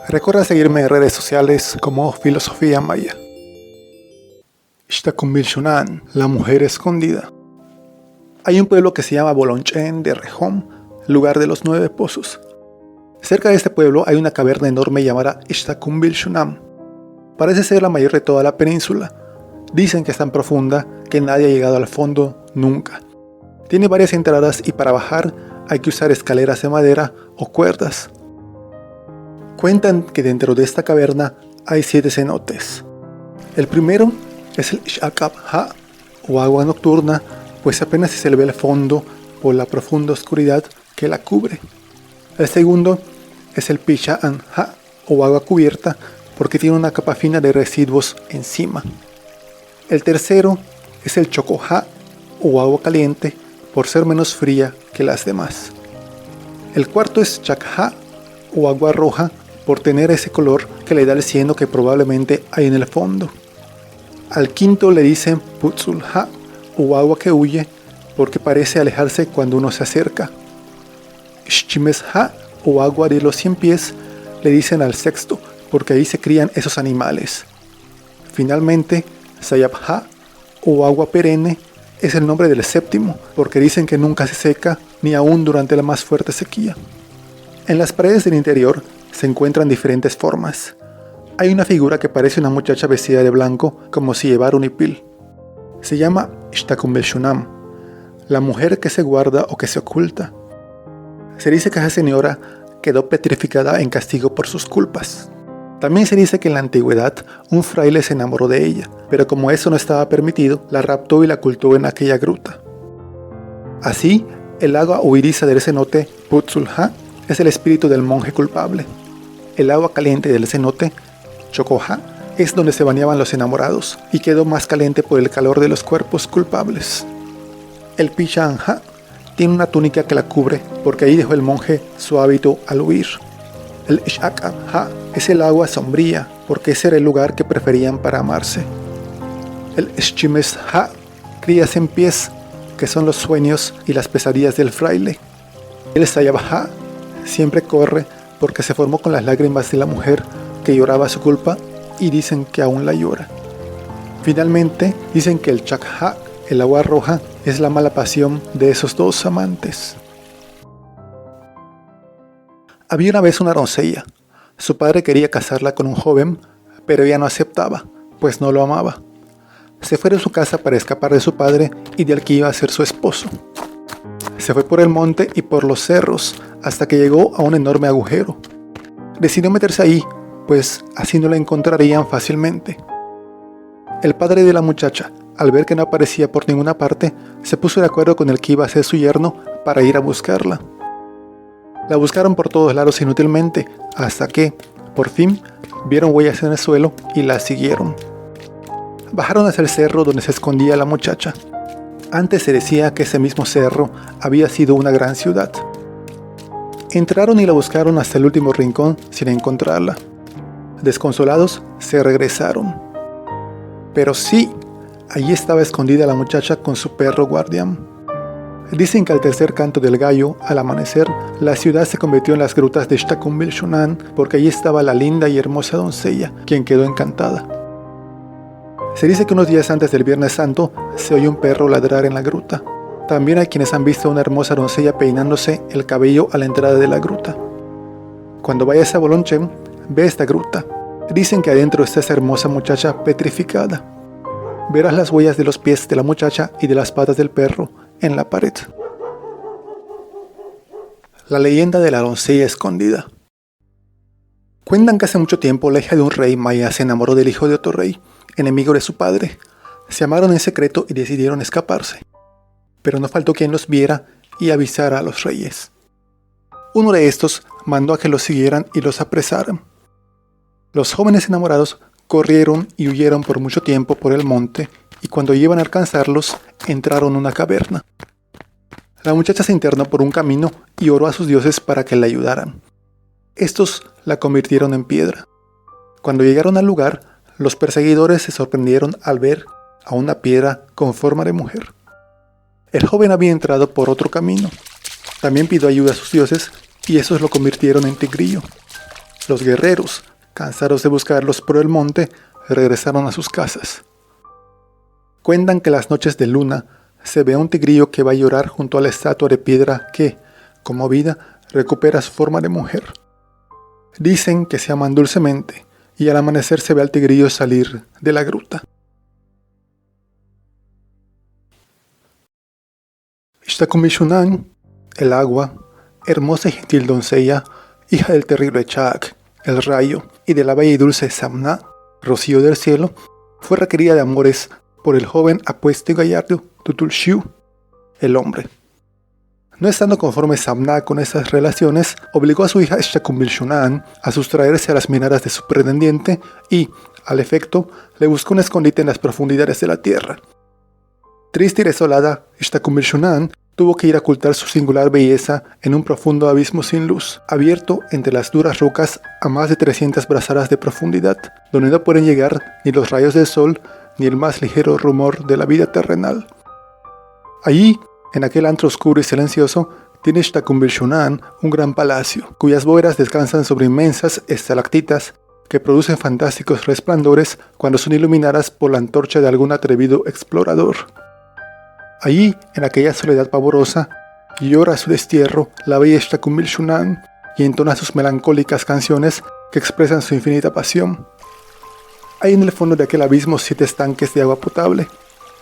Recuerda seguirme en redes sociales como Filosofía Maya. Ixtacunbilxunan, la mujer escondida. Hay un pueblo que se llama Bolonchen de Rejón, lugar de los 9 pozos. Cerca de este pueblo hay una caverna enorme llamada Ixtacunbilxunan. Parece ser la mayor de toda la península. Dicen que es tan profunda que nadie ha llegado al fondo nunca. Tiene varias entradas y para bajar hay que usar escaleras de madera o cuerdas. Cuentan que dentro de esta caverna hay 7 cenotes. El primero es el Ix'acab-ha, o agua nocturna, pues apenas se le ve el fondo por la profunda oscuridad que la cubre. El segundo es el Picha'an-ha, o agua cubierta, porque tiene una capa fina de residuos encima. El tercero es el Choco-ha, o agua caliente, por ser menos fría que las demás. El cuarto es Chac-ha, o agua roja, por tener ese color que le da el cieno que probablemente hay en el fondo. Al quinto le dicen Putzul-ha, o agua que huye, porque parece alejarse cuando uno se acerca. Xchimes-ha, o agua de los 100 pies, le dicen al sexto, porque ahí se crían esos animales. Finalmente, Sayab-ha, o agua perenne, es el nombre del séptimo, porque dicen que nunca se seca, ni aún durante la más fuerte sequía. En las paredes del interior se encuentran diferentes formas. Hay una figura que parece una muchacha vestida de blanco, como si llevara un hipil. Se llama Ixtacunbilxunan, la mujer que se guarda o que se oculta. Se dice que esa señora quedó petrificada en castigo por sus culpas. También se dice que en la antigüedad un fraile se enamoró de ella, pero como eso no estaba permitido, la raptó y la ocultó en aquella gruta. Así, el agua huiriza del cenote Putzul-ha es el espíritu del monje culpable. El agua caliente del cenote Choco-ha es donde se bañaban los enamorados y quedó más caliente por el calor de los cuerpos culpables. El Picha'an-ha tiene una túnica que la cubre porque ahí dejó el monje su hábito al huir. El Ix'acab-ha es el agua sombría porque ese era el lugar que preferían para amarse. El Xchimes-ha cría 100 pies, que son los sueños y las pesadillas del fraile. El Sayab-ha siempre corre porque se formó con las lágrimas de la mujer que lloraba su culpa y dicen que aún la llora. Finalmente, dicen que el Chac-ha, el agua roja, es la mala pasión de esos 2 amantes. Había una vez una doncella. Su padre quería casarla con un joven, pero ella no aceptaba, pues no lo amaba. Se fue de su casa para escapar de su padre y del que iba a ser su esposo. Se fue por el monte y por los cerros hasta que llegó a un enorme agujero. Decidió meterse ahí, pues así no la encontrarían fácilmente. El padre de la muchacha, al ver que no aparecía por ninguna parte, se puso de acuerdo con el que iba a ser su yerno para ir a buscarla. La buscaron por todos lados inútilmente, hasta que, por fin, vieron huellas en el suelo y la siguieron. Bajaron hacia el cerro donde se escondía la muchacha. Antes se decía que ese mismo cerro había sido una gran ciudad. Entraron y la buscaron hasta el último rincón sin encontrarla. Desconsolados, se regresaron. Pero sí, allí estaba escondida la muchacha con su perro guardián. Dicen que al tercer canto del gallo, al amanecer, la ciudad se convirtió en las grutas de Ixtacunbilxunan porque allí estaba la linda y hermosa doncella, quien quedó encantada. Se dice que unos días antes del Viernes Santo se oye un perro ladrar en la gruta. También hay quienes han visto a una hermosa doncella peinándose el cabello a la entrada de la gruta. Cuando vayas a Bolonchen, ve esta gruta. Dicen que adentro está esa hermosa muchacha petrificada. Verás las huellas de los pies de la muchacha y de las patas del perro en la pared. La leyenda de la doncella escondida. Cuentan que hace mucho tiempo la hija de un rey maya se enamoró del hijo de otro rey, enemigo de su padre. Se amaron en secreto y decidieron escaparse. Pero no faltó quien los viera y avisara a los reyes. Uno de estos mandó a que los siguieran y los apresaran. Los jóvenes enamorados corrieron y huyeron por mucho tiempo por el monte y cuando iban a alcanzarlos, entraron en una caverna. La muchacha se internó por un camino y oró a sus dioses para que la ayudaran. Estos la convirtieron en piedra. Cuando llegaron al lugar, los perseguidores se sorprendieron al ver a una piedra con forma de mujer. El joven había entrado por otro camino. También pidió ayuda a sus dioses y esos lo convirtieron en tigrillo. Los guerreros, cansados de buscarlos por el monte, regresaron a sus casas. Cuentan que las noches de luna se ve a un tigrillo que va a llorar junto a la estatua de piedra que, conmovida, recupera su forma de mujer. Dicen que se aman dulcemente y al amanecer se ve al tigrillo salir de la gruta. Ishtakumishunan, el agua, hermosa y gentil doncella, hija del terrible Chaak, el rayo, y de la bella y dulce Samna, rocío del cielo, fue requerida de amores por el joven apuesto y gallardo Tutulxiu, el hombre. No estando conforme Samna con esas relaciones, obligó a su hija Ishtakumishunan a sustraerse a las miradas de su pretendiente y, al efecto, le buscó un escondite en las profundidades de la tierra. Triste y desolada, Ishtakumishunan tuvo que ir a ocultar su singular belleza en un profundo abismo sin luz, abierto entre las duras rocas a más de 300 brazadas de profundidad, donde no pueden llegar ni los rayos del sol ni el más ligero rumor de la vida terrenal. Allí, en aquel antro oscuro y silencioso, tiene Ishtakumishunan un gran palacio, cuyas bóvedas descansan sobre inmensas estalactitas que producen fantásticos resplandores cuando son iluminadas por la antorcha de algún atrevido explorador. Allí, en aquella soledad pavorosa, llora a su destierro la bella Ishtakumishunan y entona sus melancólicas canciones que expresan su infinita pasión. Hay en el fondo de aquel abismo 7 estanques de agua potable,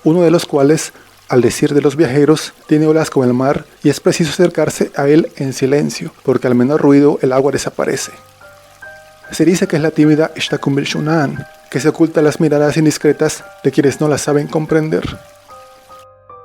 uno de los cuales, al decir de los viajeros, tiene olas como el mar y es preciso acercarse a él en silencio, porque al menor ruido el agua desaparece. Se dice que es la tímida Ishtakumishunan, que se oculta a las miradas indiscretas de quienes no la saben comprender.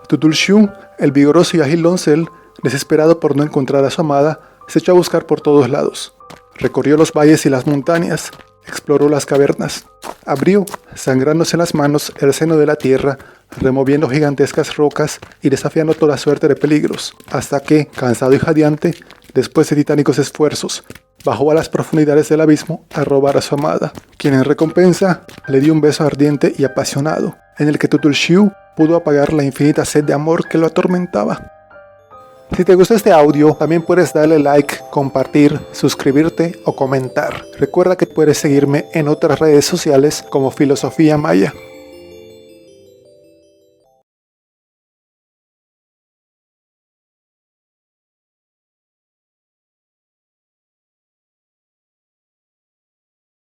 Tutulxiu, el vigoroso y ágil doncel, desesperado por no encontrar a su amada, se echó a buscar por todos lados. Recorrió los valles y las montañas, exploró las cavernas, abrió, sangrándose en las manos, el seno de la tierra, removiendo gigantescas rocas y desafiando toda suerte de peligros, hasta que, cansado y jadeante, después de titánicos esfuerzos, bajó a las profundidades del abismo a robar a su amada, quien en recompensa le dio un beso ardiente y apasionado, en el que Tutulxiu pudo apagar la infinita sed de amor que lo atormentaba. Si te gustó este audio, también puedes darle like, compartir, suscribirte o comentar. Recuerda que puedes seguirme en otras redes sociales como Filosofía Maya.